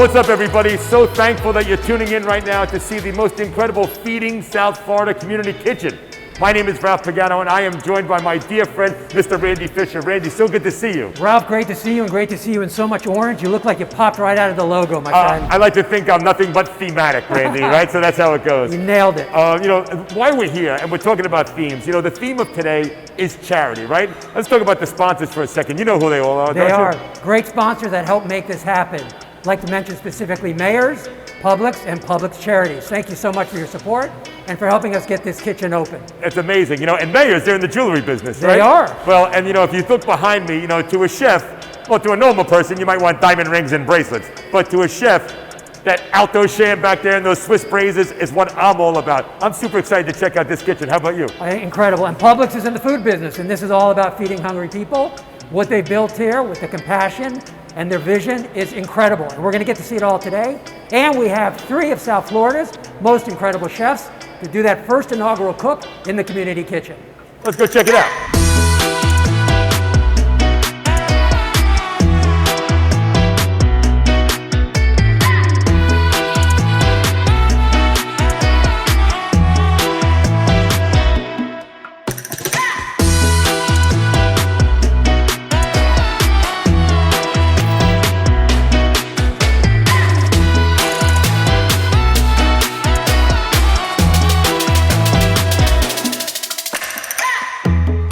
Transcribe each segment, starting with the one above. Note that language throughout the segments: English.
what's up, everybody? So thankful that you're tuning in right now to see the most incredible Feeding South Florida Community Kitchen. My name is Ralph PAGANO, and I am joined by my dear friend, Mr. Randy Fisher. Randy, so good to see you. Ralph, great to see you, and great to see you in so much orange. You look like you popped right out of the logo, my friend. I like to think I'm nothing but thematic, Randy, right? So that's how it goes. You nailed it. Why we're here, and we're talking about themes, the theme of today is charity, right? Let's talk about the sponsors for a second. You know who they all are, They are great sponsors that help make this happen. I'd like to mention specifically Mayors, Publix, and Publix Charities. Thank you so much for your support and for helping us get this kitchen open. It's amazing, and Mayors, they're in the jewelry business, right? They are. Well, and if you look behind me, to a chef, well, to a normal person, you might want diamond rings and bracelets, but to a chef, that Alto Sham back there and those Swiss braises is what I'm all about. I'm super excited to check out this kitchen. How about you? Incredible. And Publix is in the food business, and this is all about feeding hungry people. What they built here with the compassion and their vision is incredible. And we're going to get to see it all today. And we have 3 of South Florida's most incredible chefs to do that first inaugural cook in the community kitchen. Let's go check it out.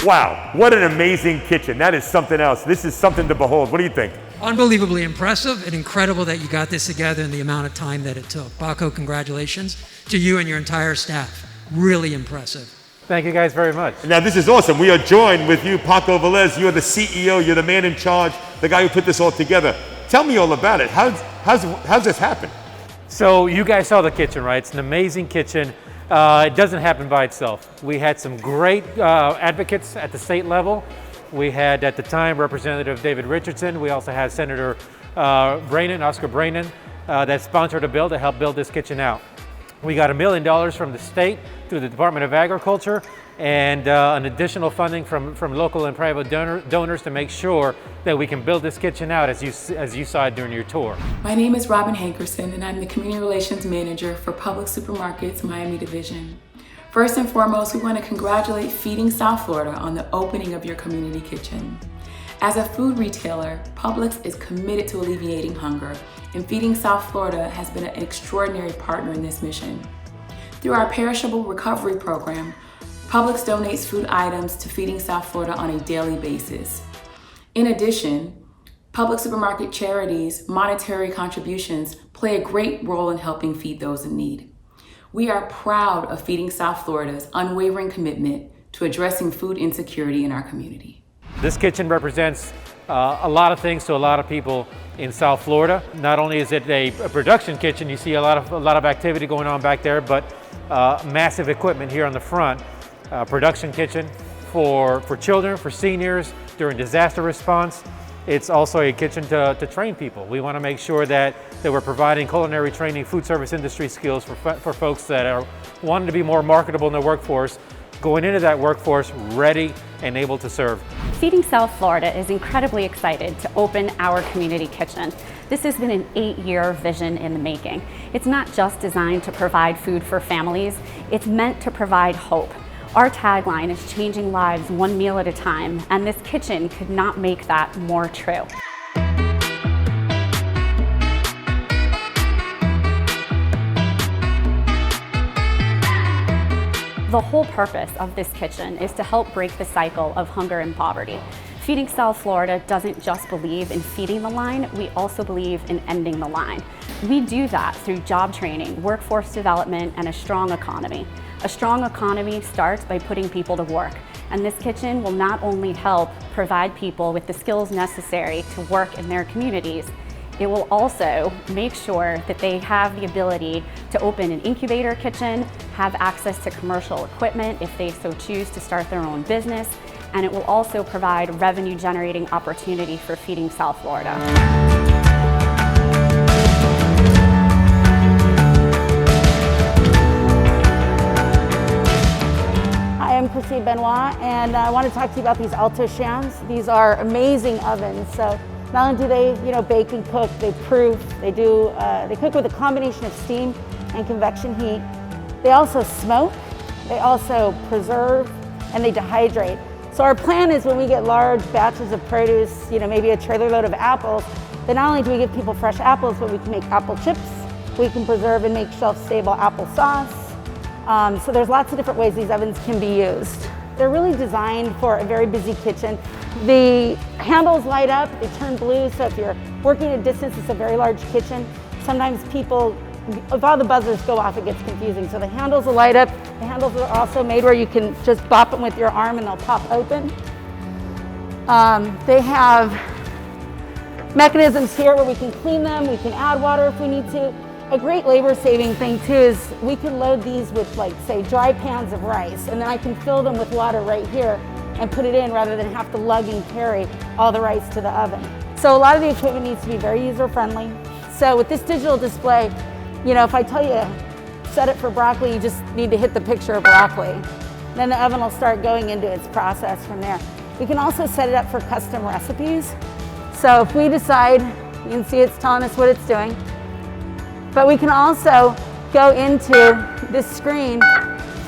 Wow, what an amazing kitchen. That is something else. This is something to behold. What do you think? Unbelievably impressive and incredible that you got this together in the amount of time that it took. Paco, congratulations to you and your entire staff. Really impressive. Thank you guys very much. Now this is awesome. We are joined with you, Paco Velez. You're the CEO, you're the man in charge, the guy who put this all together. Tell me all about it. How's this happen? So you guys saw the kitchen, right? It's an amazing kitchen. It doesn't happen by itself. We had some great advocates at the state level. We had, at the time, Representative David Richardson. We also had Senator Oscar Brainin, that sponsored a bill to help build this kitchen out. We got $1 million from the state through the Department of Agriculture and an additional funding from local and private donors to make sure that we can build this kitchen out as you saw it during your tour. My name is ROBYN Hankerson, and I'm the Community Relations Manager for Publix Supermarkets Miami Division. First and foremost, we want to congratulate Feeding South Florida on the opening of your community kitchen. As a food retailer, Publix is committed to alleviating hunger, and Feeding South Florida has been an extraordinary partner in this mission. Through our perishable recovery program, Publix donates food items to Feeding South Florida on a daily basis. In addition, Publix Supermarket Charities' monetary contributions play a great role in helping feed those in need. We are proud of Feeding South Florida's unwavering commitment to addressing food insecurity in our community. This kitchen represents a lot of things to a lot of people in South Florida. Not only is it a production kitchen, you see a lot of activity going on back there, but massive equipment here on the front. Production kitchen for children, for seniors, during disaster response. It's also a kitchen to train people. We want to make sure that we're providing culinary training, food service industry skills for folks that are wanting to be more marketable in the workforce, going into that workforce ready and able to serve. Feeding South Florida is incredibly excited to open our community kitchen. This has been an 8-year vision in the making. It's not just designed to provide food for families, it's meant to provide hope. Our tagline is changing lives one meal at a time, and this kitchen could not make that more true. The whole purpose of this kitchen is to help break the cycle of hunger and poverty. Feeding South Florida doesn't just believe in feeding the line, we also believe in ending the line. We do that through job training, workforce development, and a strong economy. A strong economy starts by putting people to work, and this kitchen will not only help provide people with the skills necessary to work in their communities, it will also make sure that they have the ability to open an incubator kitchen, have access to commercial equipment if they so choose to start their own business, and it will also provide revenue-generating opportunity for Feeding South Florida. I'm CHRISSY, and I want to talk to you about these Alto Shams. These are amazing ovens. So Not only do they, bake and cook, they proof, they cook with a combination of steam and convection heat. They also smoke, they also preserve, and they dehydrate. So our plan is when we get large batches of produce, maybe a trailer load of apples, then not only do we give people fresh apples, but we can make apple chips, we can preserve and make shelf-stable applesauce. So there's lots of different ways these ovens can be used. They're really designed for a very busy kitchen. The handles light up, they turn blue, so if you're working at a distance, it's a very large kitchen. Sometimes people, if all the buzzers go off, it gets confusing. So the handles will light up. The handles are also made where you can just bop them with your arm and they'll pop open. They have mechanisms here where we can clean them, we can add water if we need to. A great labor-saving thing too is we can load these with, like, say, dry pans of rice, and then I can fill them with water right here and put it in rather than have to lug and carry all the rice to the oven. So a lot of the equipment needs to be very user-friendly. So with this digital display, if I tell you set it for broccoli, you just need to hit the picture of broccoli. Then the oven will start going into its process from there. We can also set it up for custom recipes. So if we decide, you can see it's telling us what it's doing, but we can also go into this screen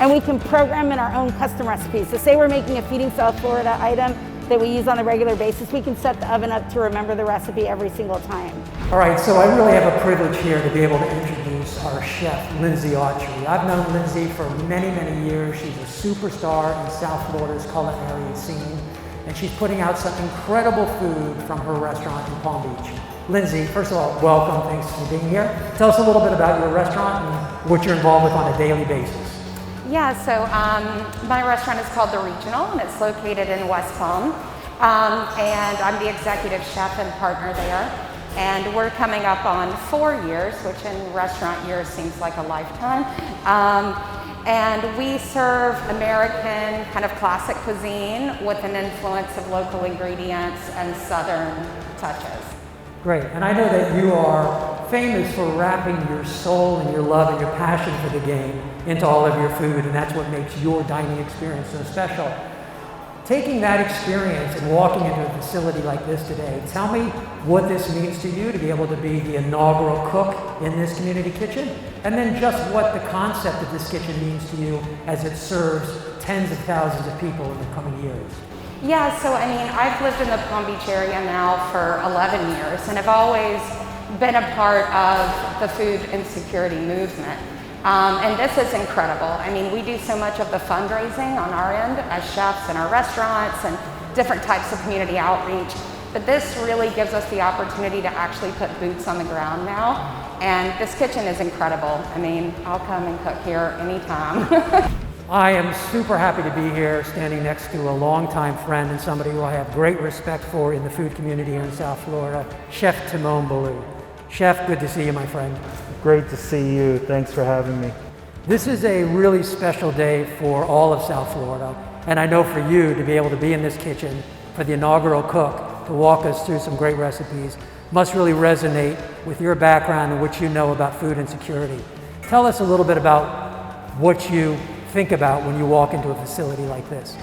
and we can program in our own custom recipes. So say we're making a Feeding South Florida item that we use on a regular basis, we can set the oven up to remember the recipe every single time. All right, so I really have a privilege here to be able to introduce our chef, Lindsay Autry. I've known Lindsay for many, many years. She's a superstar in South Florida's culinary scene, and she's putting out some incredible food from her restaurant in Palm Beach. Lindsay, first of all, welcome, thanks for being here. Tell us a little bit about your restaurant and what you're involved with on a daily basis. Yeah, so my restaurant is called The Regional, and it's located in West Palm. And I'm the executive chef and partner there. And we're coming up on 4 years, which in restaurant years seems like a lifetime. And we serve American kind of classic cuisine with an influence of local ingredients and Southern touches. Great, and I know that you are famous for wrapping your soul and your love and your passion for the game into all of your food, and that's what makes your dining experience so special. Taking that experience and walking into a facility like this today, tell me what this means to you to be able to be the inaugural cook in this community kitchen, and then just what the concept of this kitchen means to you as it serves tens of thousands of people in the coming years. Yeah, so I mean, I've lived in the Palm Beach area now for 11 years, and I've always been a part of the food insecurity movement. And this is incredible. I mean, we do so much of the fundraising on our end as chefs in our restaurants and different types of community outreach. But this really gives us the opportunity to actually put boots on the ground now. And this kitchen is incredible. I mean, I'll come and cook here anytime. I am super happy to be here standing next to a longtime friend and somebody who I have great respect for in the food community here in South Florida, Chef Timon Balloo. Chef, good to see you, my friend. Great to see you. Thanks for having me. This is a really special day for all of South Florida, and I know for you to be able to be in this kitchen for the inaugural cook to walk us through some great recipes must really resonate with your background and what you know about food insecurity. Tell us a little bit about what you think about when you walk into a facility like this.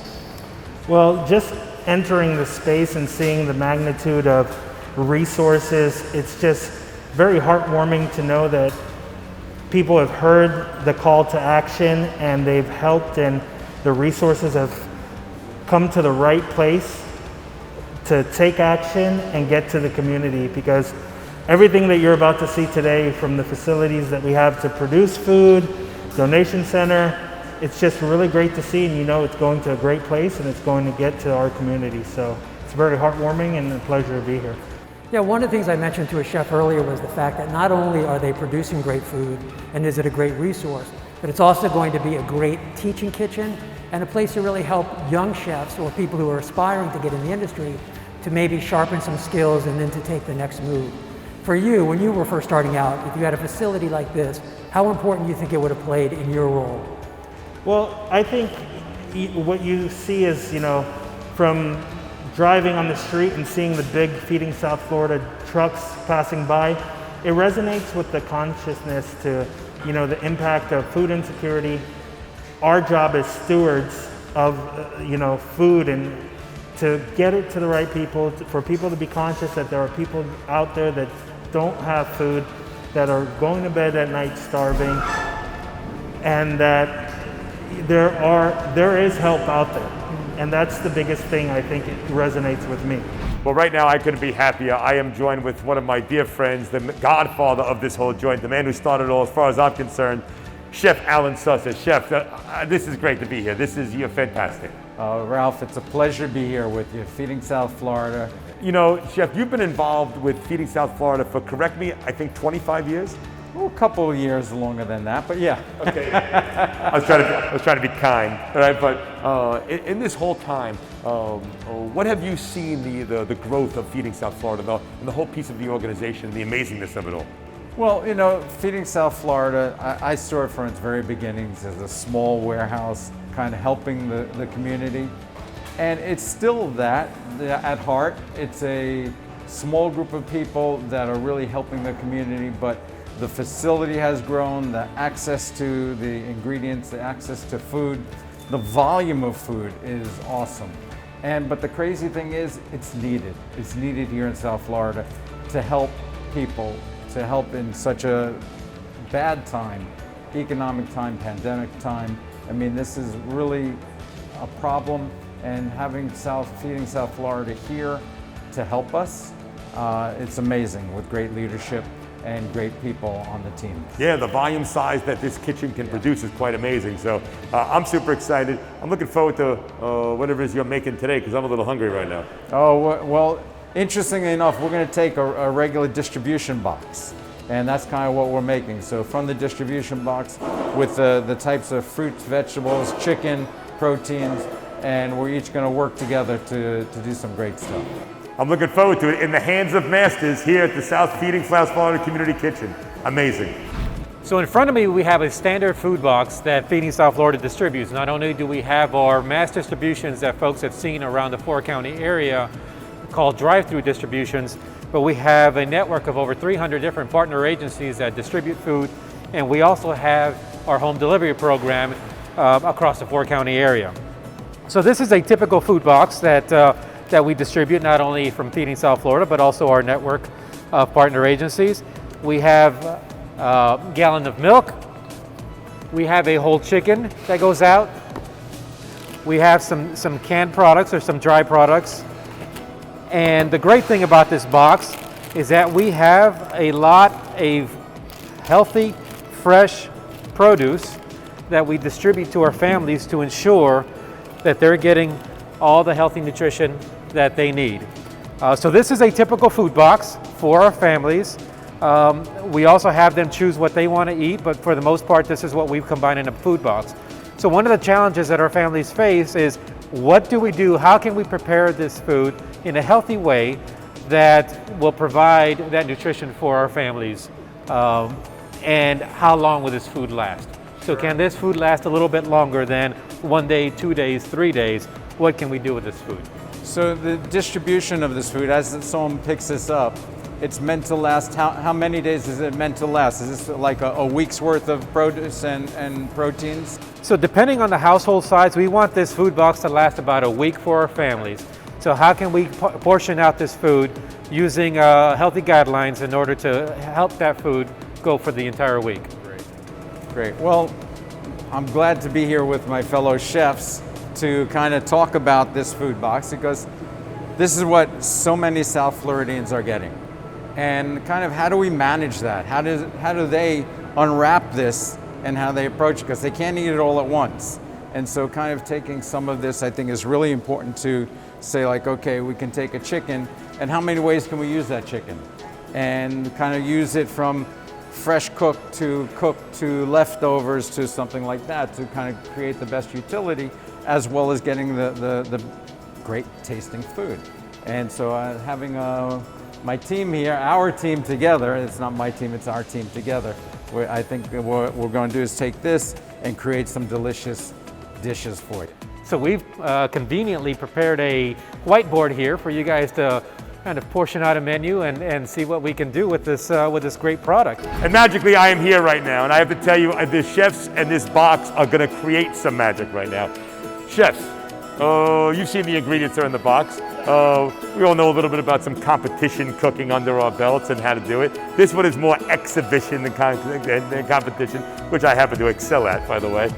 Well, just entering the space and seeing the magnitude of resources, it's just very heartwarming to know that people have heard the call to action and they've helped, and the resources have come to the right place to take action and get to the community, because everything that you're about to see today, from the facilities that we have to produce food, donation center, it's just really great to see, and you know it's going to a great place and it's going to get to our community. So it's very heartwarming and a pleasure to be here. Yeah, one of the things I mentioned to a chef earlier was the fact that not only are they producing great food and is it a great resource, but it's also going to be a great teaching kitchen and a place to really help young chefs or people who are aspiring to get in the industry to maybe sharpen some skills and then to take the next move. For you, when you were first starting out, if you had a facility like this, how important do you think it would have played in your role? Well, I think what you see is, from driving on the street and seeing the big Feeding South Florida trucks passing by, it resonates with the consciousness to, the impact of food insecurity. Our job as stewards of, food and to get it to the right people, for people to be conscious that there are people out there that don't have food, that are going to bed at night starving, and that there is help out there. And that's the biggest thing I think it resonates with me. Well, right now I couldn't be happier. I am joined with one of my dear friends, the godfather of this whole joint, the man who started it all, as far as I'm concerned, Chef Alan Susser. Chef, this is great to be here. You're fantastic. Ralph, it's a pleasure to be here with you, Feeding South Florida. You know, Chef, you've been involved with Feeding South Florida for, correct me, I think 25 years? Well, a couple of years longer than that, but yeah. Okay. I was trying to be kind, all right? But in this whole time, what have you seen the growth of Feeding South Florida and the whole piece of the organization, the amazingness of it all? Well, you know, Feeding South Florida, I started from its very beginnings as a small warehouse, kind of helping the community. And it's still that at heart. It's a small group of people that are really helping the community, but the facility has grown, the access to the ingredients, the access to food, the volume of food is awesome. But the crazy thing is, it's needed. It's needed here in South Florida to help people, to help in such a bad time, economic time, pandemic time. I mean, this is really a problem, and having Feeding South Florida here to help us, it's amazing with great leadership and great people on the team. Yeah, the volume size that this kitchen can produce is quite amazing. So I'm super excited. I'm looking forward to whatever it is you're making today, because I'm a little hungry right now. Oh, well, interestingly enough, we're going to take a regular distribution box, and that's kind of what we're making. So from the distribution box with the types of fruits, vegetables, chicken, proteins, and we're each going to work together to do some great stuff. I'm looking forward to it in the hands of masters here at the South Feeding South Florida Community Kitchen. Amazing. So in front of me, we have a standard food box that Feeding South Florida distributes. Not only do we have our mass distributions that folks have seen around the 4-county area called drive-through distributions, but we have a network of over 300 different partner agencies that distribute food, and we also have our home delivery program across the 4-county area. So this is a typical food box that we distribute, not only from Feeding South Florida, but also our network of partner agencies. We have a gallon of milk. We have a whole chicken that goes out. We have some canned products or some dry products. And the great thing about this box is that we have a lot of healthy, fresh produce that we distribute to our families to ensure that they're getting all the healthy nutrition that they need. So this is a typical food box for our families. We also have them choose what they want to eat, but for the most part, this is what we've combined in a food box. So one of the challenges that our families face is, what do we do? How can we prepare this food in a healthy way that will provide that nutrition for our families? And how long will this food last? So can this food last a little bit longer than 1 day, 2 days, 3 days? What can we do with this food? So the distribution of this food, as someone picks this up, it's meant to last, how many days is it meant to last? Is this like a week's worth of produce and proteins? So depending on the household size, we want this food box to last about a week for our families. So how can we portion out this food using healthy guidelines in order to help that food go for the entire week? Great. Well, I'm glad to be here with my fellow chefs to kind of talk about this food box, because this is what so many South Floridians are getting. And kind of how do we manage that? How do they unwrap this and how they approach it? Because they can't eat it all at once. And so kind of taking some of this, I think, is really important to say, like, okay, we can take a chicken, and how many ways can we use that chicken? And kind of use it from fresh cooked to leftovers to something like that, to kind of create the best utility, as well as getting the great tasting food. And so having my team here, our team together, it's not my team, it's our team together, I think what we're going to do is take this and create some delicious dishes for you. So we've conveniently prepared a whiteboard here for you guys to kind of portion out a menu and see what we can do with this great product. And magically, I am here right now, and I have to tell you, the chefs and this box are going to create some magic right now. Chefs, You've seen the ingredients are in the box. We all know a little bit about some competition cooking under our belts and how to do it. This one is more exhibition than competition, which I happen to excel at, by the way.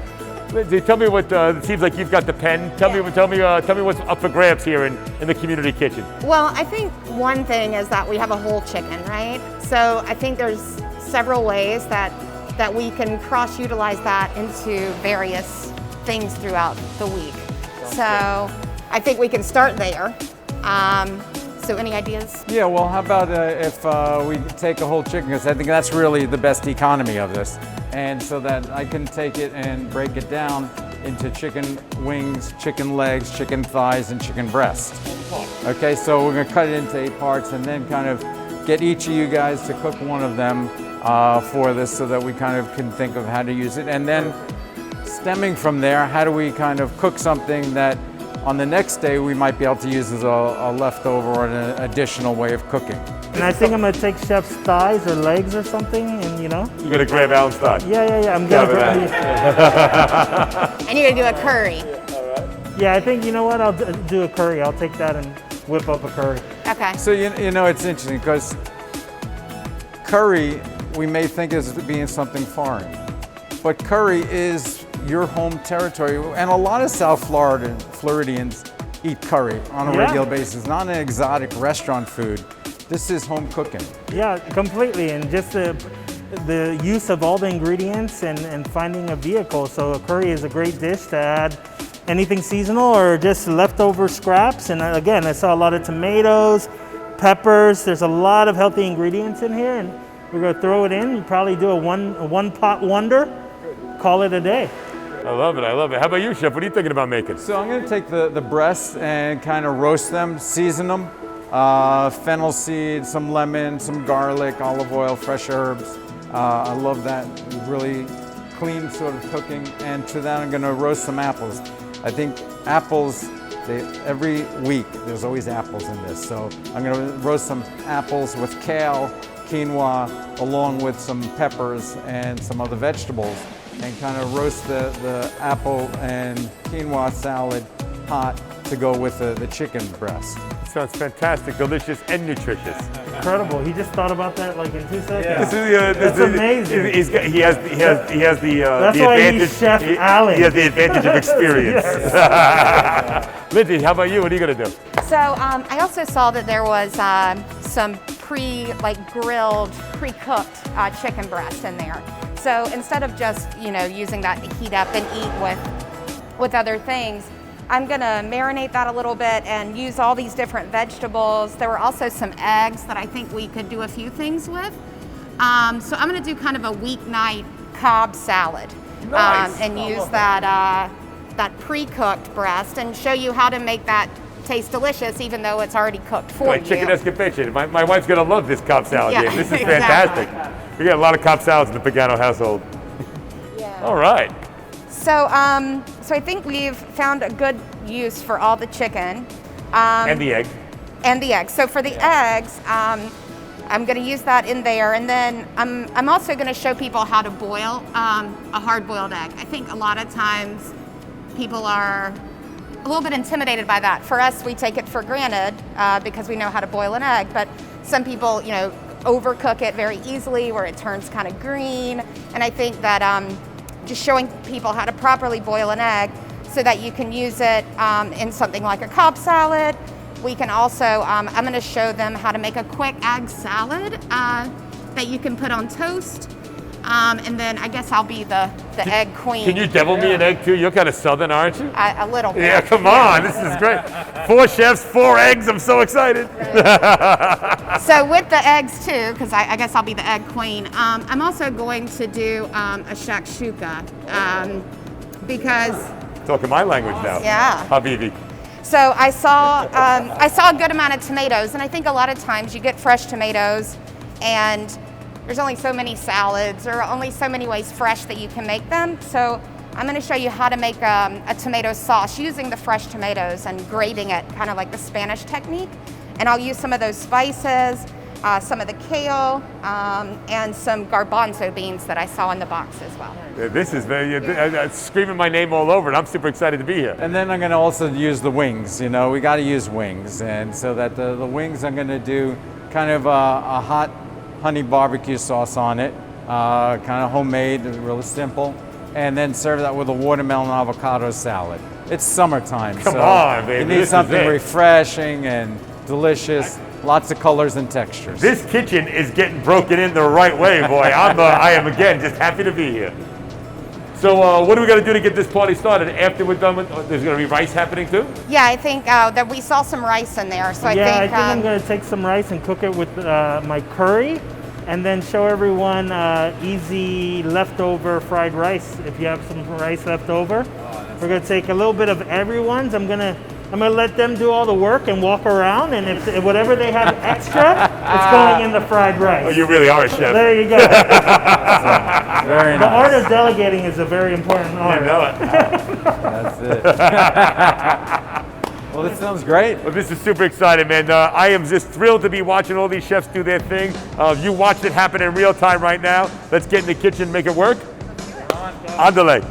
Lindsay, tell me what, it seems like you've got the pen. Tell me what's up for grabs here in the community kitchen. Well, I think one thing is that we have a whole chicken, right? So I think there's several ways that we can cross-utilize that into various things throughout the week. So I think we can start there. So any ideas? Yeah, well, how about if we take a whole chicken, because I think that's really the best economy of this. And so that I can take it and break it down into chicken wings, chicken legs, chicken thighs, and chicken breast. Okay, so we're gonna cut it into 8 parts and then kind of get each of you guys to cook one of them for this so that we kind of can think of how to use it. And then stemming from there, how do we kind of cook something that on the next day we might be able to use as a leftover or an additional way of cooking. And I think I'm gonna take chef's thighs or legs or something, and You're gonna grab Alan's thigh. Yeah. I'm gonna grab And you're gonna do a curry. Yeah, I think, you know what, I'll do a curry. I'll take that and whip up a curry. Okay. So you know, it's interesting because curry we may think as being something foreign, but curry is your home territory, and a lot of South Floridians eat curry on a regular basis, not an exotic restaurant food. This is home cooking. Yeah, completely, and just the use of all the ingredients and finding a vehicle. So a curry is a great dish to add anything seasonal or just leftover scraps. And again, I saw a lot of tomatoes, peppers. There's a lot of healthy ingredients in here, and we're gonna throw it in. You probably do a one pot wonder, call it a day. I love it. How about you, Chef? What are you thinking about making? So I'm gonna take the breasts and kind of roast them, season them. Fennel seed, some lemon, some garlic, olive oil, fresh herbs. I love that really clean sort of cooking. And to that, I'm gonna roast some apples. I think apples, every week, there's always apples in this. So I'm gonna roast some apples with kale, quinoa, along with some peppers and some other vegetables, and kind of roast the apple and quinoa salad hot to go with the chicken breast. Sounds fantastic, delicious, and nutritious. Incredible. He just thought about that like in 2 seconds. Yeah. That's amazing. He has the That's the why advantage. he's Chef Alan. He has the advantage of experience. Lindsay, how about you? What are you gonna do? So I also saw that there was some grilled, pre-cooked chicken breast in there. So instead of just using that to heat up and eat with other things, I'm gonna marinate that a little bit and use all these different vegetables. There were also some eggs that I think we could do a few things with. So I'm gonna do kind of a weeknight Cobb salad. Nice. And use that pre-cooked breast and show you how to make that taste delicious even though it's already cooked for you. Chicken escapade. My wife's gonna love this Cobb salad game. This is fantastic. We got a lot of Cobb salads in the Pagano household. Yeah. All right. So, so I think we've found a good use for all the chicken. And the egg. And the eggs. So for the eggs, I'm going to use that in there, and then I'm also going to show people how to boil a hard-boiled egg. I think a lot of times people are a little bit intimidated by that. For us, we take it for granted because we know how to boil an egg, but some people, overcook it very easily where it turns kind of green, and I think that just showing people how to properly boil an egg so that you can use it in something like a Cobb salad. We can also, I'm going to show them how to make a quick egg salad that you can put on toast. And then I guess I'll be the egg queen. Can you devil me an egg too? You're kind of Southern, aren't you? A little bit. Yeah, come on. This is great. 4 chefs, 4 eggs. I'm so excited. So with the eggs too, because I guess I'll be the egg queen, I'm also going to do a shakshuka because... Talking my language now. Yeah. Habibi. So I saw a good amount of tomatoes, and I think a lot of times you get fresh tomatoes and there's only so many salads or only so many ways fresh that you can make them. So I'm going to show you how to make a tomato sauce using the fresh tomatoes and grating it kind of like the Spanish technique. And I'll use some of those spices some of the kale, and some garbanzo beans that I saw in the box as well. This is screaming my name all over it. I'm super excited to be here. And then I'm going to also use the wings. You know, we got to use wings, and so that the wings I'm going to do kind of a hot honey barbecue sauce on it, kind of homemade, really simple, and then serve that with a watermelon avocado salad. It's summertime, Come so on, baby. you need This is something it. refreshing and delicious. Lots of colors and textures. This kitchen is getting broken in the right way, boy. I am again just happy to be here. So what do we got to do to get this party started? After we're done with, there's going to be rice happening too? Yeah, I think that we saw some rice in there, so I think I'm um, going to take some rice and cook it with my curry, and then show everyone easy leftover fried rice. If you have some rice left over, we're going to take a little bit of everyone's. I'm gonna let them do all the work and walk around, and if whatever they have extra, it's going in the fried rice. Oh, you really are a chef. There you go. Very The nice. art of delegating is a very important art. You know it. That's it. Well, this sounds great. Well, this is super exciting, man. I am just thrilled to be watching all these chefs do their thing. You watched it happen in real time right now. Let's get in the kitchen, make it work. On delay.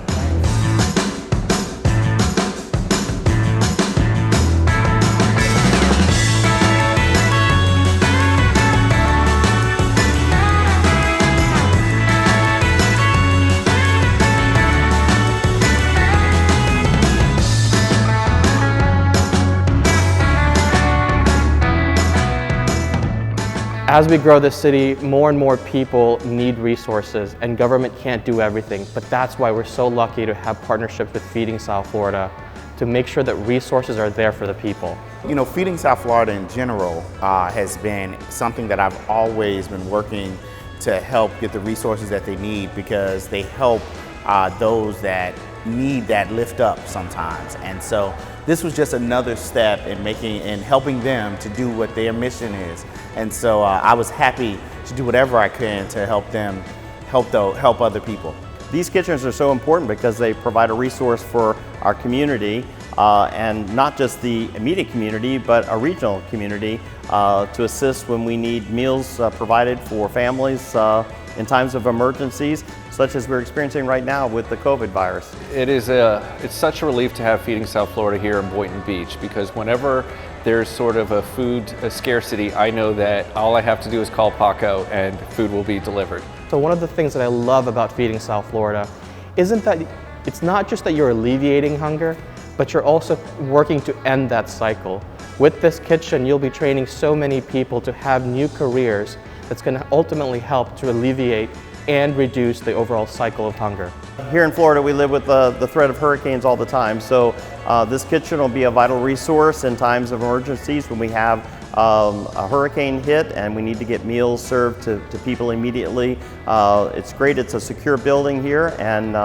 As we grow this city, more and more people need resources, and government can't do everything, but that's why we're so lucky to have partnerships with Feeding South Florida to make sure that resources are there for the people. You know, Feeding South Florida in general has been something that I've always been working to help get the resources that they need, because they help those that need that lift up sometimes. And so this was just another step in helping them to do what their mission is. And so I was happy to do whatever I can to help them help other people. These kitchens are so important because they provide a resource for our community, and not just the immediate community, but a regional community to assist when we need meals provided for families in times of emergencies, such as we're experiencing right now with the COVID virus. It's such a relief to have Feeding South Florida here in Boynton Beach, because whenever there's sort of a food scarcity, I know that all I have to do is call Paco and food will be delivered. So one of the things that I love about Feeding South Florida isn't that it's not just that you're alleviating hunger, but you're also working to end that cycle. With this kitchen, you'll be training so many people to have new careers that's going to ultimately help to alleviate and reduce the overall cycle of hunger. Here in Florida, we live with the threat of hurricanes all the time, so this kitchen will be a vital resource in times of emergencies when we have a hurricane hit and we need to get meals served to people immediately. It's great, it's a secure building here, and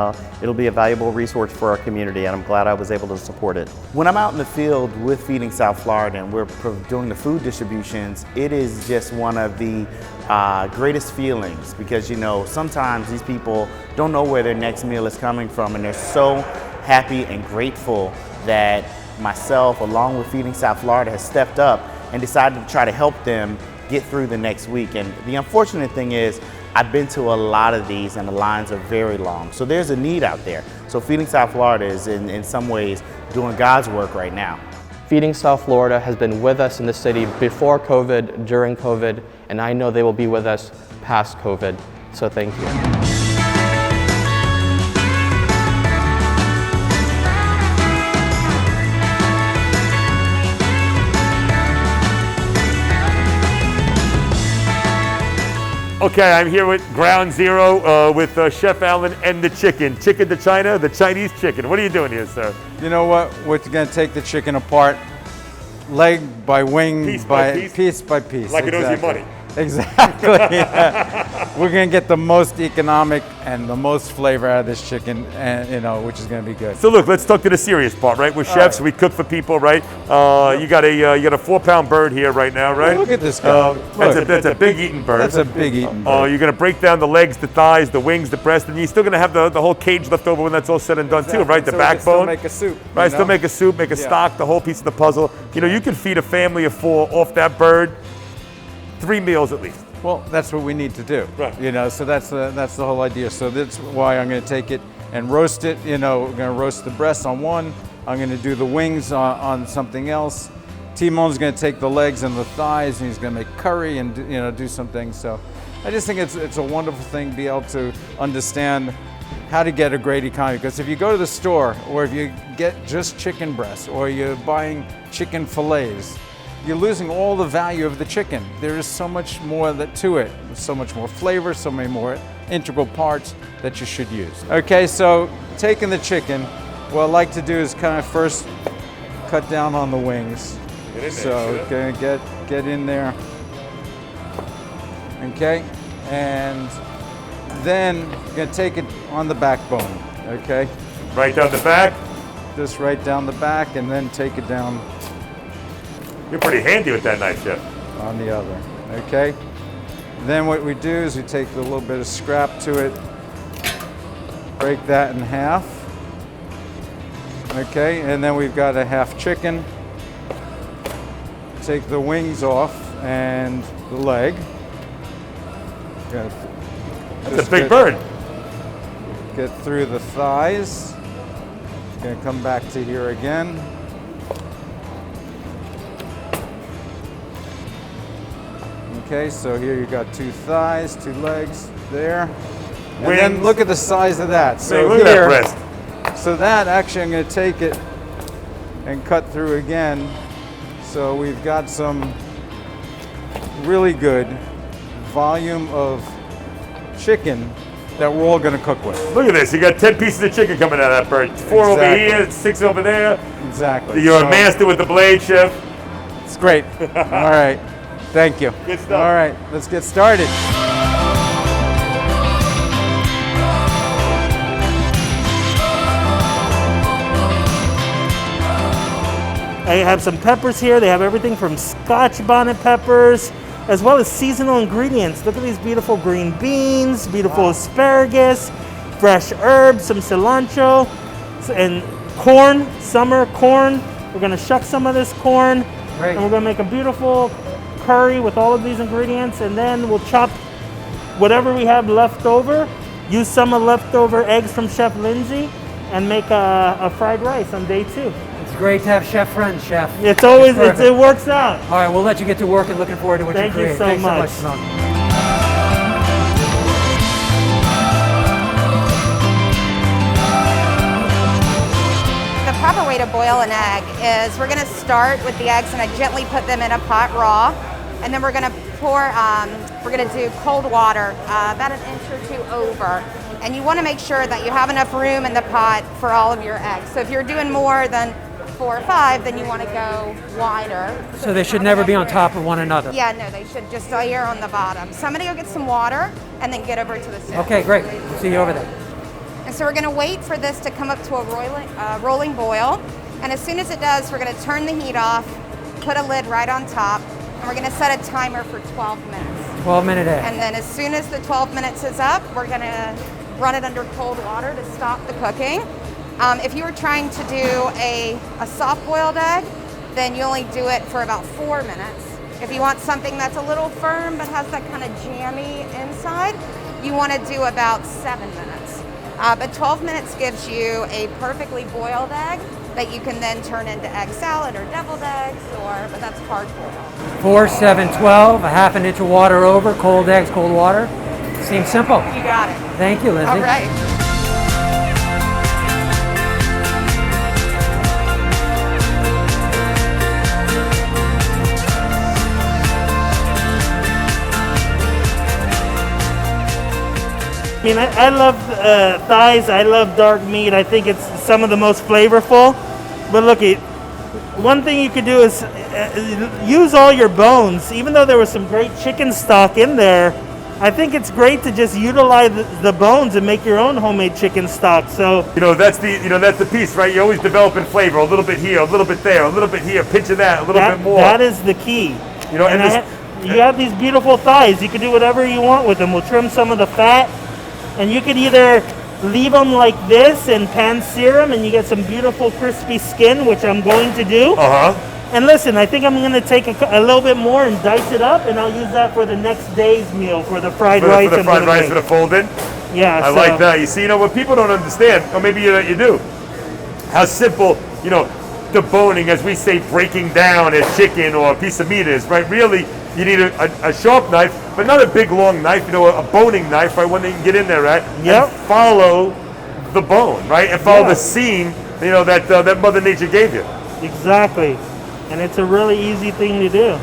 it'll be a valuable resource for our community, and I'm glad I was able to support it. When I'm out in the field with Feeding South Florida and we're doing the food distributions, it is just one of the greatest feelings, because you know, sometimes these people don't know where their next meal is coming from, and they're so happy and grateful that myself, along with Feeding South Florida, has stepped up and decided to try to help them get through the next week. And the unfortunate thing is, I've been to a lot of these and the lines are very long. So there's a need out there. So Feeding South Florida is in some ways doing God's work right now. Feeding South Florida has been with us in the city before COVID, during COVID, and I know they will be with us past COVID. So thank you. Okay, I'm here with Ground Zero with Chef Alan and the chicken. Chicken to China, the Chinese chicken. What are you doing here, sir? You know what? We're going to take the chicken apart, leg by wing, piece by piece. Like it owes you money. Exactly. We're going to get the most economic and the most flavor out of this chicken, and which is going to be good. So look, let's talk to the serious part, right? We're chefs, we cook for people, right? You got a 4-pound bird here right now, right? Oh, look at this guy. That's a big eating bird. That's a big eating bird. You're going to break down the legs, the thighs, the wings, the breast, and you're still going to have the whole cage left over when that's all said and done too, right? The so backbone. We can still make a soup. Right, still make a soup, make a stock, the whole piece of the puzzle. You know, you can feed a family of 4 off that bird 3 meals at least. Well, that's what we need to do. Right. You know, so that's the whole idea. So that's why I'm going to take it and roast it. You know, we're going to roast the breast on one. I'm going to do the wings on something else. Timon's going to take the legs and the thighs, and he's going to make curry and do some things. So I just think it's a wonderful thing to be able to understand how to get a great economy. Because if you go to the store, or if you get just chicken breasts, or you're buying chicken fillets, you're losing all the value of the chicken. There is so much more to it. There's so much more flavor, so many more integral parts that you should use. Okay, so taking the chicken, what I like to do is kind of first cut down on the wings. Get in there, so gonna get in there. Okay, and then you're gonna take it on the backbone. Okay. Right down the back. Just right down the back, and then take it down. You're pretty handy with that knife, Chef. On the other, okay? Then what we do is we take a little bit of scrap to it, break that in half, okay? And then we've got a half chicken. Take the wings off and the leg. That's a big bird. Get through the thighs. Gonna come back to here again. Okay, so here you got 2 thighs, 2 legs there. And Wings. then look at the size of that. So Hey, look here, at that breast. so that actually I'm going to take it and cut through again. So we've got some really good volume of chicken that we're all going to cook with. Look at this. You got 10 pieces of chicken coming out of that bird. 4 over Exactly. here, 6 over there. Exactly. You're So a master with the blade, Chef. It's great. All right. Thank you. Good stuff. All right, let's get started. I have some peppers here. They have everything from Scotch bonnet peppers, as well as seasonal ingredients. Look at these beautiful green beans, beautiful asparagus, fresh herbs, some cilantro, and corn, summer corn. We're gonna shuck some of this corn, Great. and we're gonna make a beautiful curry with all of these ingredients, and then we'll chop whatever we have left over, use some of leftover eggs from Chef Lindsay, and make a fried rice on day 2. It's great to have chef friends, Chef. It's always, perfect. it works out. All right, we'll let you get to work and looking forward to what Thank you you create. so Thanks much. so much, Simone. The proper way to boil an egg is we're gonna start with the eggs and I gently put them in a pot raw. And then we're gonna pour, we're gonna do cold water, about 1 inch or 2 over. And you wanna make sure that you have enough room in the pot for all of your eggs. So if you're doing more than 4 or 5, then you wanna go wider. So they should never be on top of one another. Yeah, no, they should just layer on the bottom. So I'm gonna go get some water and then get over to the stove. Okay, great. We'll see you over there. And so we're gonna wait for this to come up to a rolling boil. And as soon as it does, we're gonna turn the heat off, put a lid right on top, and we're gonna set a timer for 12 minutes. 12-minute egg. And then as soon as the 12 minutes is up, we're gonna run it under cold water to stop the cooking. If you were trying to do a soft-boiled egg, then you only do it for about 4 minutes. If you want something that's a little firm but has that kind of jammy inside, you wanna do about 7 minutes. But 12 minutes gives you a perfectly boiled egg that you can then turn into egg salad or deviled eggs, but that's hard boiled. 4, 7, 12, a half an inch of water over, cold eggs, cold water. Seems simple. You got it. Thank you, Lindsay. All right. I mean, I love thighs. I love dark meat. I think it's some of the most flavorful. But look, one thing you could do is use all your bones. Even though there was some great chicken stock in there, I think it's great to just utilize the bones and make your own homemade chicken stock. So that's the piece, right? You're always developing flavor. A little bit here, a little bit there, a little bit here, pinch of that, a little bit more. That is the key. And you have these beautiful thighs. You can do whatever you want with them. We'll trim some of the fat. And you could either leave them like this and pan sear them and you get some beautiful crispy skin, which I'm going to do. And listen, I think I'm going to take a little bit more and dice it up, and I'll use that for the next day's meal for the fried rice. For the fried rice, for the fold-in? Yeah. I like that. You see, you know, what people don't understand, or maybe you do, how simple, you know, deboning, as we say, breaking down a chicken or a piece of meat is, right? Really, you need a sharp knife, but not a big, long knife, you know, a boning knife, right? One that you can get in there, right? Yep. And follow the bone, right? And follow the seam, you know, that Mother Nature gave you. Exactly. And it's a really easy thing to do.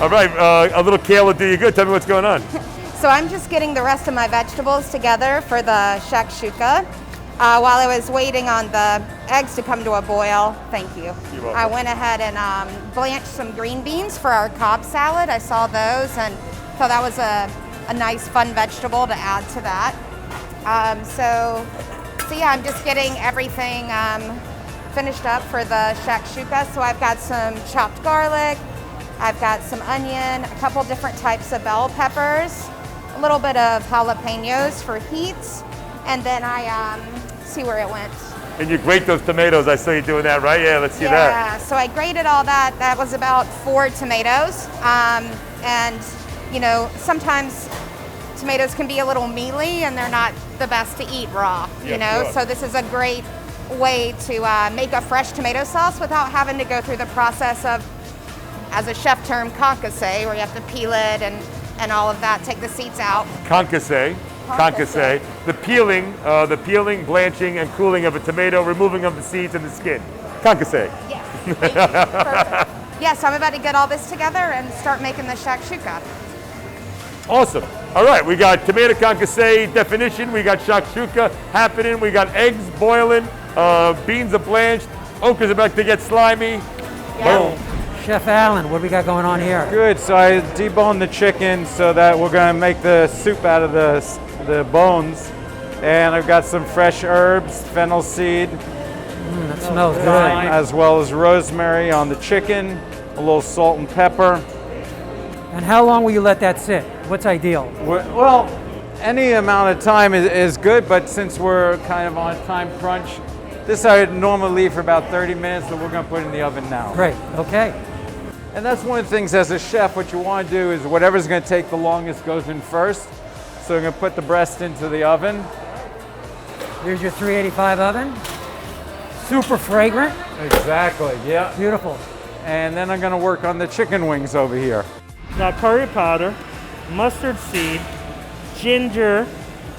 All right, a little kale will do you good. Tell me what's going on. So I'm just getting the rest of my vegetables together for the shakshuka. While I was waiting on the eggs to come to a boil, thank you. You're welcome. I went ahead and blanched some green beans for our Cobb salad. I saw those and thought that was a nice, fun vegetable to add to that. So yeah, I'm just getting everything finished up for the shakshuka. So I've got some chopped garlic, I've got some onion, a couple different types of bell peppers, a little bit of jalapenos for heat, and then I see where it went. And you grate those tomatoes. I saw you doing that, right? Yeah, let's see that. Yeah, so I grated all that. That was about 4 tomatoes. And, you know, sometimes tomatoes can be a little mealy and they're not the best to eat raw, you know? Sure. So this is a great way to make a fresh tomato sauce without having to go through the process of, as a chef term, concasse, where you have to peel it and all of that, take the seeds out. Concasse. Concasse. The peeling, blanching, and cooling of a tomato, removing of the seeds and the skin. Concasse. Yes. Perfect. Yes, I'm about to get all this together and start making the shakshuka. Awesome. All right, we got tomato concasse definition. We got shakshuka happening. We got eggs boiling. Beans are blanched. Okra's about to get slimy. Yeah. Boom. Chef Allen, what do we got going on here? Good, so I deboned the chicken so that we're gonna make the soup out of the bones. And I've got some fresh herbs, fennel seed. That smells good. As well as rosemary on the chicken, a little salt and pepper. And how long will you let that sit? What's ideal? Well, any amount of time is good, but since we're kind of on a time crunch, this I would normally leave for about 30 minutes, but we're gonna put it in the oven now. Great, okay. And that's one of the things as a chef, what you want to do is whatever's going to take the longest goes in first. So we're going to put the breast into the oven. Here's your 385 oven. Super fragrant. Exactly, yeah. Beautiful. And then I'm going to work on the chicken wings over here. Got curry powder, mustard seed, ginger.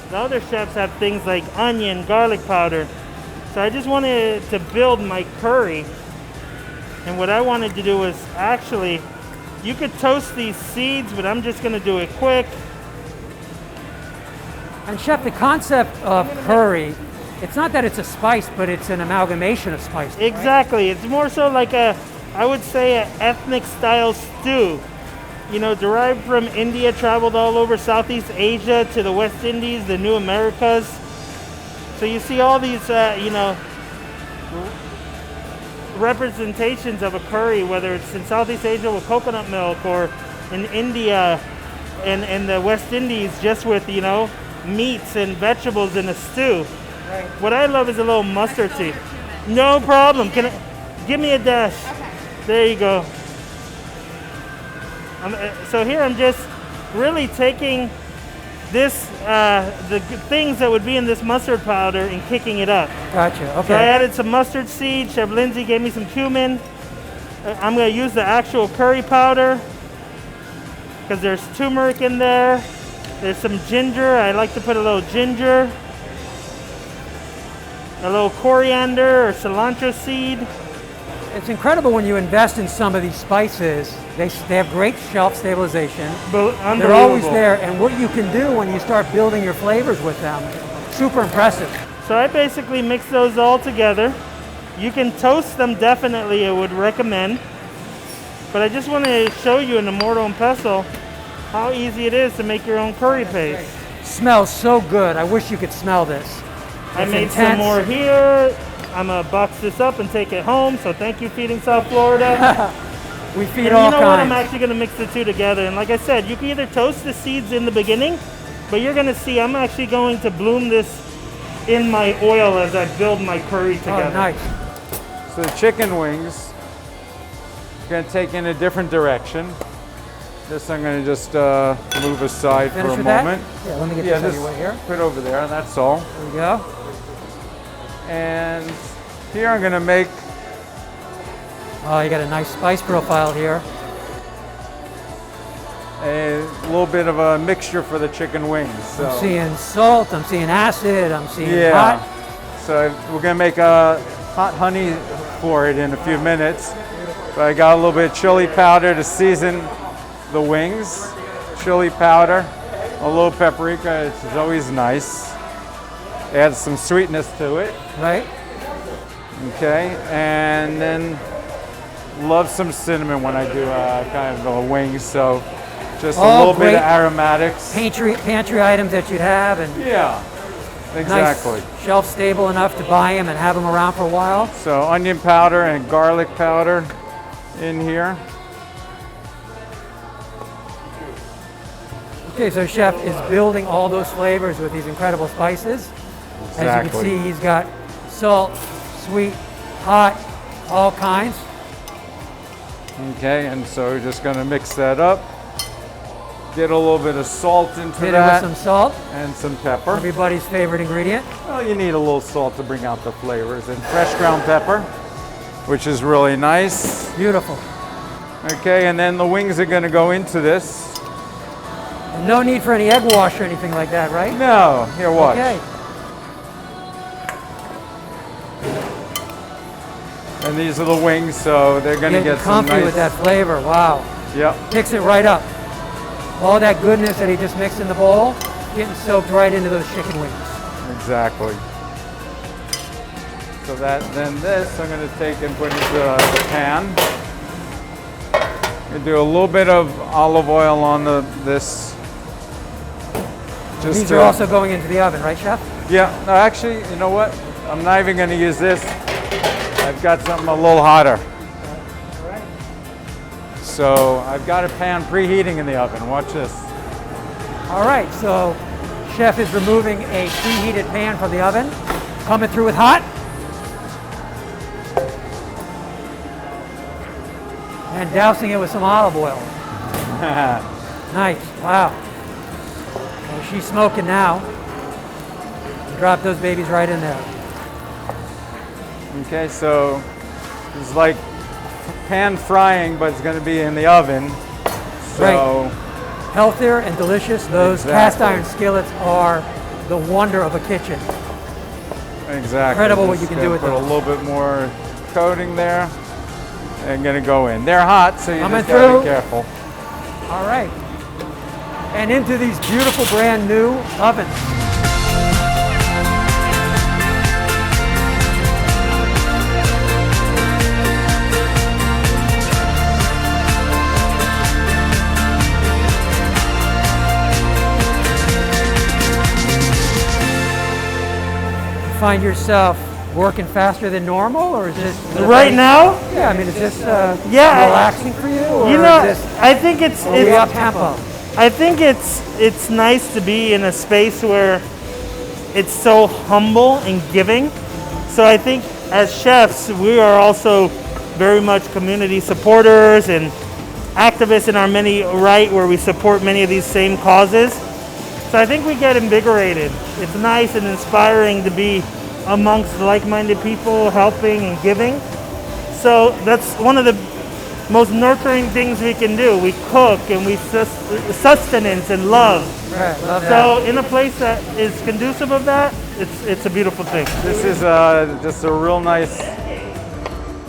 The other chefs have things like onion, garlic powder. So I just wanted to build my curry. And what I wanted to do was actually, you could toast these seeds, but I'm just gonna do it quick. And Chef, the concept of curry, it's not that it's a spice, but it's an amalgamation of spices. Exactly, right? It's more so like I would say an ethnic style stew. You know, derived from India, traveled all over Southeast Asia to the West Indies, the New Americas. So you see all these, you know, representations of a curry, whether it's in Southeast Asia with coconut milk or in India and the West Indies just with, you know, meats and vegetables in a stew. Right. What I love is a little mustard seed. No problem. Give me a dash. Okay. There you go. So here I'm just really taking this, the things that would be in this mustard powder and kicking it up. Gotcha, okay. So I added some mustard seed. Chef Lindsay gave me some cumin. I'm gonna use the actual curry powder because there's turmeric in there. There's some ginger. I like to put a little ginger. A little coriander or cilantro seed. It's incredible when you invest in some of these spices. They have great shelf stabilization. They're always there, and what you can do when you start building your flavors with them, super impressive. So I basically mix those all together. You can toast them, definitely, I would recommend. But I just want to show you in the mortar and pestle how easy it is to make your own curry paste. Smells so good. I wish you could smell this. I made some more here. I'm gonna box this up and take it home. So thank you, Feeding South Florida. We feed And all you know what? I'm kinds. actually going to mix the two together. And like I said, you can either toast the seeds in the beginning, but you're going to see I'm actually going to bloom this in my oil as I build my curry together. Oh, nice. So the chicken wings, I'm going to take in a different direction. This I'm going to just move aside Finish for a with that? moment. Yeah, let me get this out of your way here. Put over there, that's all. There we go. And here I'm going to make... Oh, you got a nice spice profile here. a little bit of a mixture for the chicken wings. So. I'm seeing salt, I'm seeing acid, I'm seeing Yeah. hot. So we're going to make a hot honey for it in a few minutes. But I got a little bit of chili powder to season the wings. Chili powder, a little paprika, which is always nice. Adds some sweetness to it. Right. Okay, and then love some cinnamon when I do kind of the wings. So just a little bit of aromatics. Pantry items that you'd have, and yeah, exactly. Nice, shelf stable enough to buy them and have them around for a while. So onion powder and garlic powder in here. Okay, so Chef is building all those flavors with these incredible spices. As you can Exactly. see, he's got salt, sweet, hot, all kinds. Okay, and so we're just going to mix that up. Get a little bit of salt into Hit it that. with some salt. And some pepper. Everybody's favorite ingredient. Well, you need a little salt to bring out the flavors. And fresh ground pepper, which is really nice. Beautiful. Okay, and then the wings are going to go into this. And no need for any egg wash or anything like that, right? No, here, watch. Okay. And these are the wings, so they're going to Getting get some comfy nice... with that flavor. Wow. Yep. Mix it right up. All that goodness that he just mixed in the bowl, getting soaked right into those chicken wings. Exactly. So then this I'm going to take and put into the pan. I'm going to do a little bit of olive oil on this. These are also going into the oven, right, Chef? Yeah, no, actually, you know what? I'm not even going to use this. I've got something a little hotter. So I've got a pan preheating in the oven. Watch this. All right, so Chef is removing a preheated pan from the oven, coming through with hot. And dousing it with some olive oil. Nice, wow. Well, she's smoking now. Drop those babies right in there. Okay, so it's like pan frying, but it's going to be in the oven. So Right. Healthier and delicious. Those cast iron skillets are the wonder of a kitchen. exactly. Incredible what Just you can do gonna with put those. a little bit more coating there, and going to go in. They're hot, so you Coming just got to through. be careful. All right. And into these beautiful brand new ovens. Find yourself working faster than normal, or is this Right now? Yeah, I mean, is this Yeah, relaxing for you? Or You know, is this, I think it's are we up tempo? I think it's nice to be in a space where it's so humble and giving. So I think as chefs, we are also very much community supporters and activists in our many right, where we support many of these same causes. So I think we get invigorated. It's nice and inspiring to be amongst like-minded people, helping and giving. So that's one of the most nurturing things we can do. We cook and we sustenance and love. Right, love So that. in a place that is conducive of that, it's a beautiful thing. This is just a real nice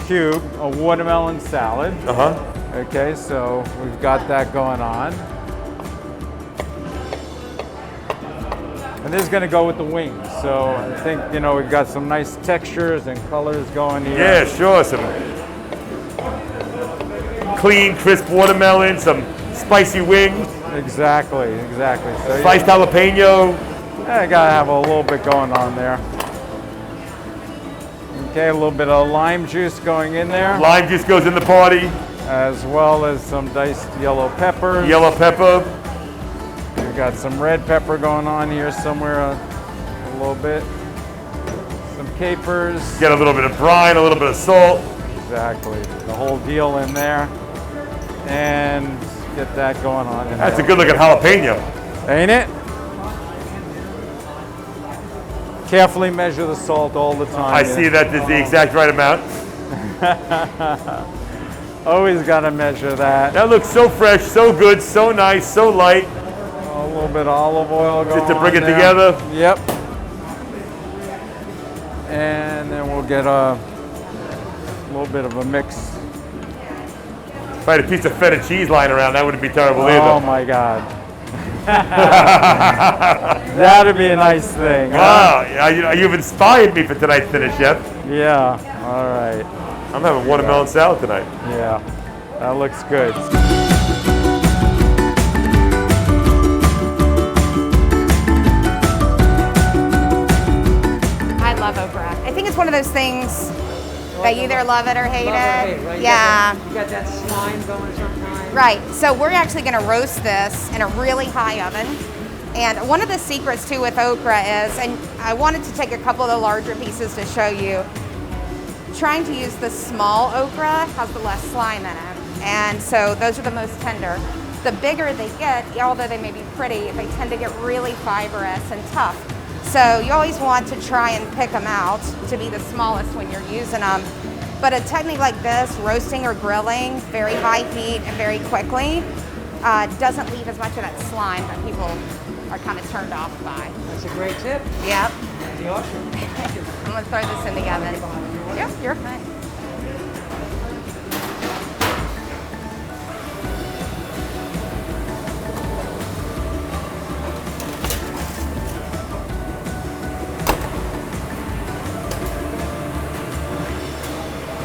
cube, a watermelon salad. Okay, so we've got that going on. And this is going to go with the wings. So I think, you know, we've got some nice textures and colors going here. Yeah, sure. Some clean, crisp watermelon, some spicy wings. Exactly. So Sliced jalapeno. Yeah, I got to have a little bit going on there. Okay, a little bit of lime juice going in there. Lime juice goes in the party. as well as some diced yellow peppers. Yellow pepper. We've got some red pepper going on here somewhere a little bit. Some capers. Get a little bit of brine, a little bit of salt. Exactly, the whole deal in there. And get that going on in That's there. a good looking jalapeno. Ain't it? Carefully measure the salt all the time. I see that is the exact right amount. Always got to measure that. That looks so fresh, so good, so nice, so light. A little bit of olive oil going on Just to bring it there. together. Yep. And then we'll get a little bit of a mix. If I had a piece of feta cheese lying around, that wouldn't be terrible Oh either. my God. That'd be a nice thing. Wow, you've inspired me for tonight's dinner, Chef. Yeah, all right. I'm having watermelon salad tonight. Yeah, that looks good. I love okra. I think it's one of those things that you either love it or hate it. Right? Yeah. You got that slime going sometimes. Right, so we're actually gonna roast this in a really high oven. And one of the secrets too with okra is, and I wanted to take a couple of the larger pieces to show you, trying to use the small okra has the less slime in it. And so those are the most tender. The bigger they get, although they may be pretty, they tend to get really fibrous and tough. So you always want to try and pick them out to be the smallest when you're using them. But a technique like this, roasting or grilling, very high heat and very quickly, doesn't leave as much of that slime that people are kind of turned off by. That's a great tip. Yep. Lindsay Autry. Thank you. I'm gonna throw this in the oven. Yep, you're fine.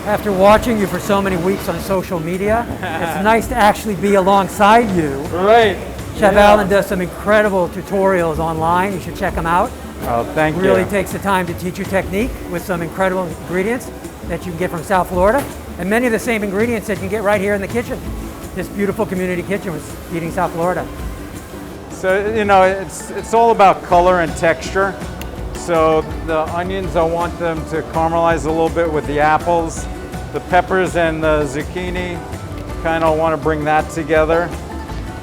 After watching you for so many weeks on social media, it's nice to actually be alongside you. Right. Chef Alan does some incredible tutorials online. You should check them out. Oh, thank you. Really takes the time to teach you technique with some incredible ingredients that you can get from South Florida, and many of the same ingredients that you can get right here in the kitchen. This beautiful community kitchen was Feeding South Florida. So, you know, it's all about color and texture. So the onions, I want them to caramelize a little bit with the apples. The peppers and the zucchini, kind of want to bring that together.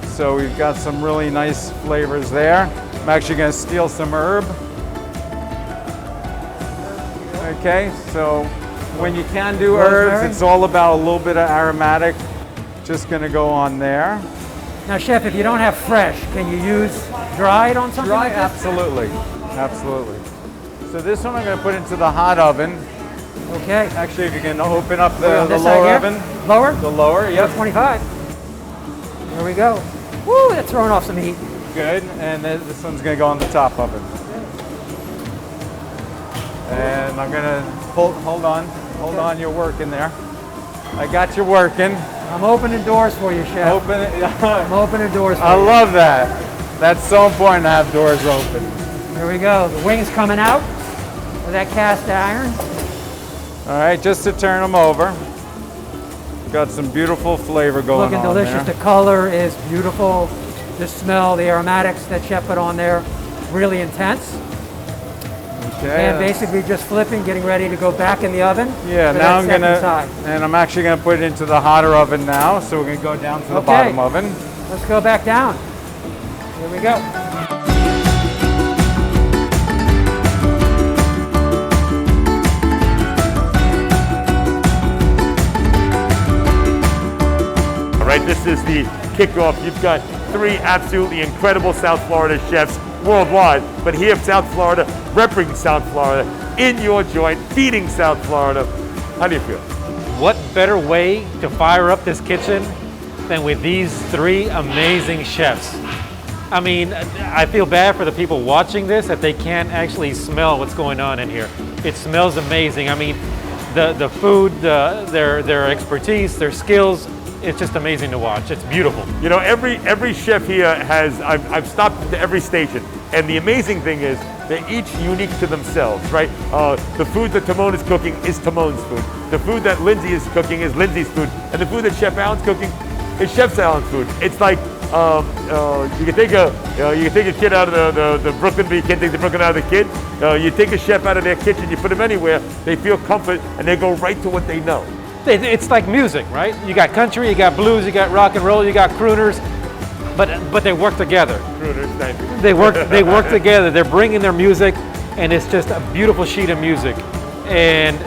So we've got some really nice flavors there. I'm actually going to steal some herb. Okay, so when you can do herbs, it's all about a little bit of aromatic. Just going to go on there. Now, Chef, if you don't have fresh, can you use dried on something like this? Absolutely, absolutely. So this one I'm going to put into the hot oven. Okay. Actually, if you can open up the this lower side oven. here? Lower? The lower, yep. 25. There we go. Woo, that's throwing off some heat. Good, and then this one's going to go on the top oven. And I'm going to hold on, you're working there. I got you working. I'm opening doors for you, Chef. Open it. I'm opening doors for I you. love that. That's so important to have doors open. There we go. The wings coming out with that cast iron. All right, just to turn them over. Got some beautiful flavor going Looking on delicious. there. The color is beautiful. The smell, the aromatics that Chef put on there, really intense. Okay. And basically just flipping, getting ready to go back in the oven. Yeah, for now that I'm second gonna, side. and I'm actually gonna put it into the hotter oven now. So we're gonna go down to the Okay. bottom oven. Let's go back down. Here we go. All right, this is the kickoff. You've got three absolutely incredible South Florida chefs worldwide, but here in South Florida, representing South Florida, in your joint, feeding South Florida. How do you feel? What better way to fire up this kitchen than with these three amazing chefs? I mean, I feel bad for the people watching this that they can't actually smell what's going on in here. It smells amazing. I mean, the food, their expertise, their skills, it's just amazing to watch. It's beautiful. You know, every chef here has, I've stopped at every station. And the amazing thing is they're each unique to themselves, right? The food that Timon is cooking is Timon's food. The food that Lindsay is cooking is Lindsay's food. And the food that Chef Alan's cooking is Chef Alan's food. It's like you can take a kid out of the Brooklyn, but you can't take the Brooklyn out of the kid. You take a chef out of their kitchen, you put them anywhere, they feel comfort, and they go right to what they know. It's like music, right? You got country, you got blues, you got rock and roll, you got crooners, but they work together. Crooners, thank you. They work together. They're bringing their music, and it's just a beautiful sheet of music, and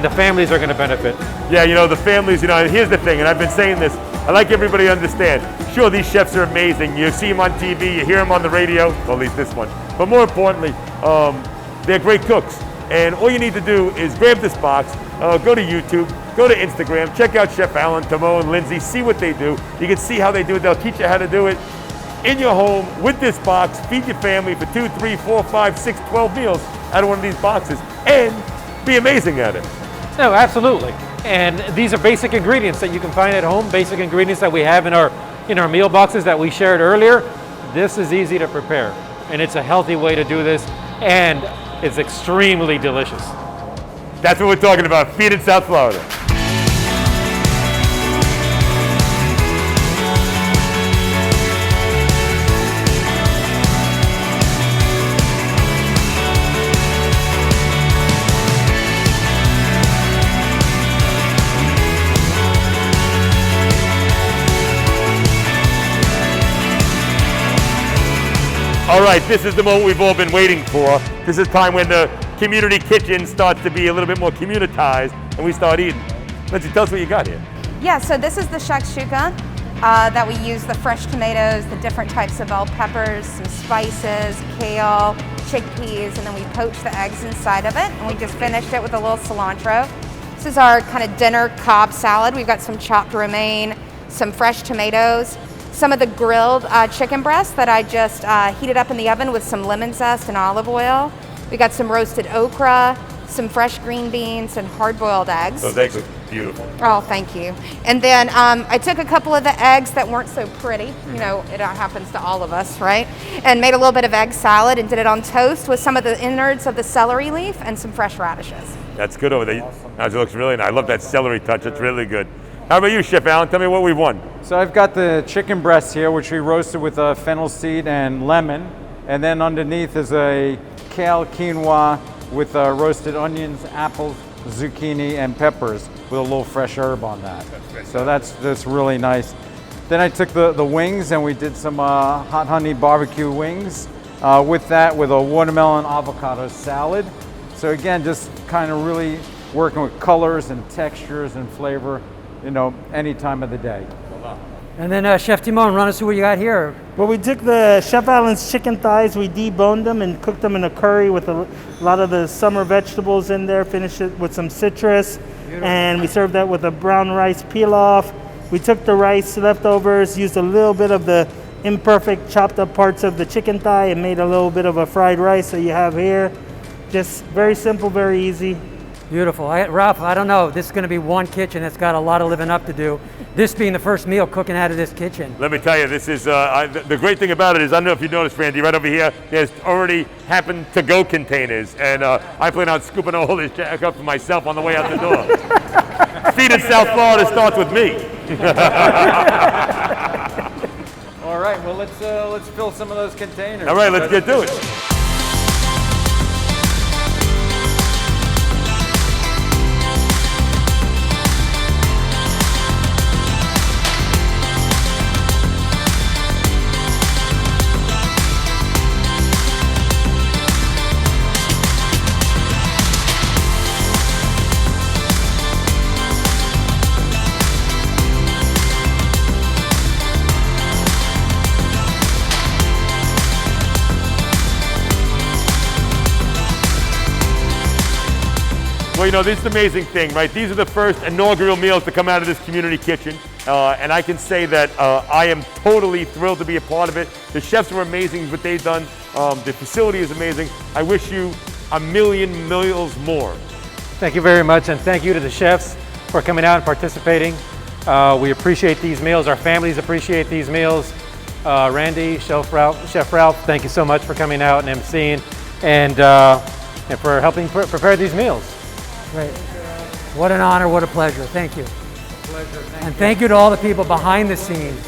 the families are going to benefit. Yeah, you know, the families. You know, here's the thing, and I've been saying this. I like everybody to understand. Sure, these chefs are amazing. You see them on TV, you hear them on the radio, well, at least this one. But more importantly, they're great cooks. And all you need to do is grab this box, go to YouTube, go to Instagram, check out Chef Alan, Timon, Lindsay, see what they do. You can see how they do it. They'll teach you how to do it in your home with this box. Feed your family for 2, 3, 4, 5, 6, 12 meals out of one of these boxes and be amazing at it. No, absolutely. And these are basic ingredients that you can find at home, basic ingredients that we have in our meal boxes that we shared earlier. This is easy to prepare, and it's a healthy way to do this, and it's extremely delicious. That's what we're talking about, feeding South Florida. All right, this is the moment we've all been waiting for. This is time when the community kitchen starts to be a little bit more communitized and we start eating. Lindsay, tell us what you got here. Yeah, so this is the shakshuka that we use the fresh tomatoes, the different types of bell peppers, some spices, kale, chickpeas, and then we poach the eggs inside of it, and we just finished it with a little cilantro. This is our kind of dinner Cobb salad. We've got some chopped romaine, some fresh tomatoes, some of the grilled chicken breasts that I just heated up in the oven with some lemon zest and olive oil. We got some roasted okra, some fresh green beans, and hard-boiled eggs. Those eggs look beautiful. Oh, thank you. And then I took a couple of the eggs that weren't so pretty, you know, it happens to all of us, right? And made a little bit of egg salad and did it on toast with some of the innards of the celery leaf and some fresh radishes. That's good over there. Awesome. That looks really nice. I love that celery touch. It's really good. How about you, Chef Alan? Tell me what we won. So I've got the chicken breast here, which we roasted with fennel seed and lemon. And then underneath is a kale quinoa with roasted onions, apples, zucchini, and peppers with a little fresh herb on that. So that's really nice. Then I took the wings and we did some hot honey barbecue wings with that, with a watermelon avocado salad. So again, just kind of really working with colors and textures and flavor, you know, any time of the day. And then Chef Timon, run us through what you got here. Well, we took the Chef Alan's chicken thighs, we deboned them and cooked them in a curry with a lot of the summer vegetables in there, finished it with some citrus, and we served that with a brown rice pilaf. We took the rice leftovers, used a little bit of the imperfect chopped up parts of the chicken thigh and made a little bit of a fried rice that you have here. Just very simple, very easy. Beautiful. Ralph, I don't know, this is going to be one kitchen that's got a lot of living up to do. This being the first meal cooking out of this kitchen. Let me tell you, this is, the great thing about it is, I don't know if you noticed, Randy, right over here, there's already happened to go containers. And I plan on scooping all this jack up for myself on the way out the door. Feeding South Florida starts with me. All right, well, let's fill some of those containers. All right, let's get to it. Well, you know, this is the amazing thing, right? These are the first inaugural meals to come out of this community kitchen. And I can say that I am totally thrilled to be a part of it. The chefs were amazing, what they've done. The facility is amazing. I wish you a million meals more. Thank you very much, and thank you to the chefs for coming out and participating. We appreciate these meals. Our families appreciate these meals. Randy, Chef Ralph, thank you so much for coming out and emceeing and for helping prepare these meals. Great. What an honor, what a pleasure. Thank you. And thank you to all the people behind the scenes.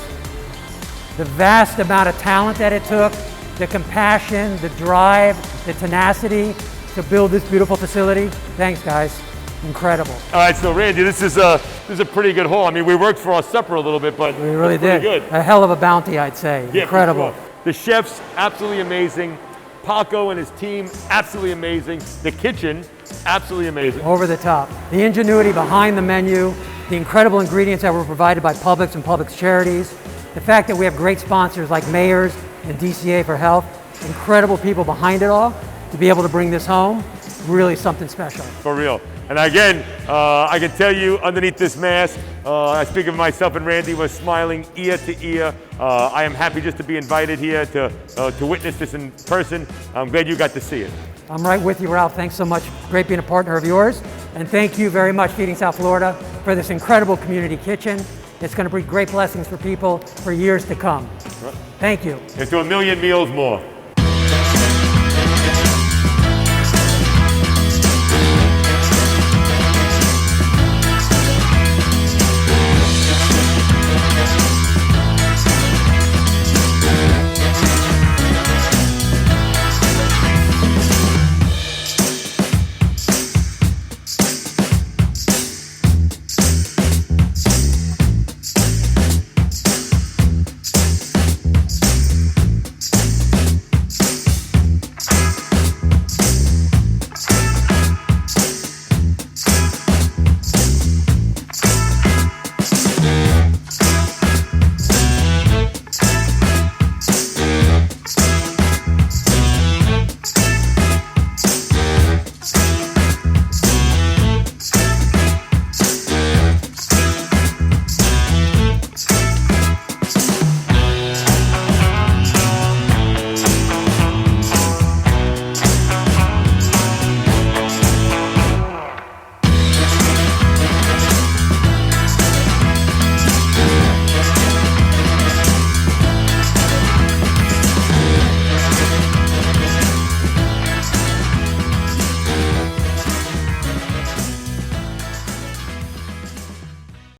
The vast amount of talent that it took, the compassion, the drive, the tenacity to build this beautiful facility. Thanks, guys. Incredible. All right, so Randy, this is a pretty good haul. I mean, we worked for our supper a little bit, but We really did. good. A hell of a bounty, I'd say. Yeah, Incredible. for sure. The chefs, absolutely amazing. Paco and his team, absolutely amazing. The kitchen, absolutely amazing. Over the top. The ingenuity behind the menu, the incredible ingredients that were provided by Publix and Publix charities, the fact that we have great sponsors like Mayors and DCA for Health, incredible people behind it all, to be able to bring this home, really something special. For real. And again, I can tell you underneath this mask, I speak of myself and Randy, we're smiling ear to ear. I am happy just to be invited here to witness this in person. I'm glad you got to see it. I'm right with you, Ralph. Thanks so much. Great being a partner of yours. And thank you very much, Feeding South Florida, for this incredible community kitchen. It's going to bring great blessings for people for years to come. Thank you. And to a million meals more.